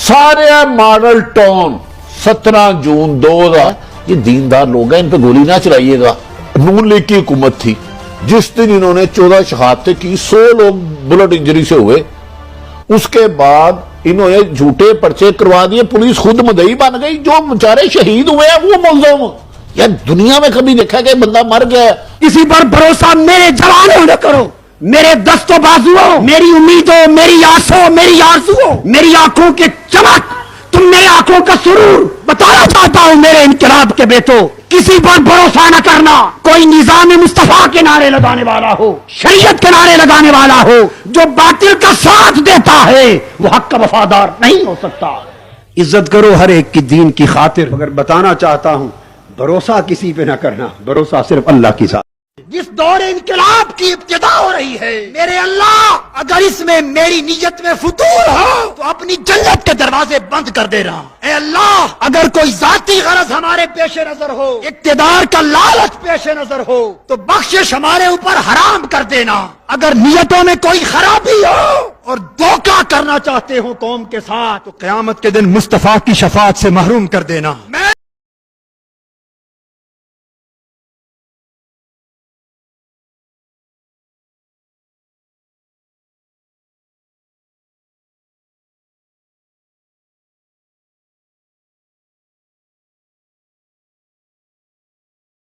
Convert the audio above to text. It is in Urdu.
سارے ماڈل ٹاؤن 17 جون 2000 یہ دیندار لوگ ہیں، ان پہ گولی نہ چلائیے گا۔ نون لیگ کی حکومت تھی، جس دن انہوں نے 14 شہادتیں کی، 100 لوگ بلٹ انجری سے ہوئے، اس کے بعد انہوں نے جھوٹے پرچے کروا دیے، پولیس خود مدعی بن گئی، جو بیچارے شہید ہوئے ہیں وہ ملزم۔ یار دنیا میں کبھی دیکھا کہ بندہ مر گیا؟ کسی پر بھروسہ میرے جوانوں نہ کرو، میرے دست و بازوؤں، میری امیدوں، میری آسوں، میری آرزوؤں، میری آنکھوں کی چمک، تم میری آنکھوں کا سرور۔ بتانا چاہتا ہوں میرے انقلاب کے بیٹوں، کسی پر بھروسہ نہ کرنا۔ کوئی نظام مصطفیٰ کے نعرے لگانے والا ہو، شریعت کے نعرے لگانے والا ہو، جو باطل کا ساتھ دیتا ہے وہ حق کا وفادار نہیں ہو سکتا۔ عزت کرو ہر ایک کی دین کی خاطر، مگر بتانا چاہتا ہوں بھروسہ کسی پہ نہ کرنا، بھروسہ صرف اللہ کی ذات۔ جس دور انقلاب کی ابتدا ہو رہی ہے، میرے اللہ اگر اس میں میری نیت میں فتور ہو تو اپنی جنت کے دروازے بند کر دے رہا۔ اے اللہ اگر کوئی ذاتی غرض ہمارے پیش نظر ہو، اقتدار کا لالچ پیش نظر ہو، تو بخشش ہمارے اوپر حرام کر دینا۔ اگر نیتوں میں کوئی خرابی ہو اور دھوکہ کرنا چاہتے ہو قوم کے ساتھ، تو قیامت کے دن مصطفیٰ کی شفاعت سے محروم کر دینا۔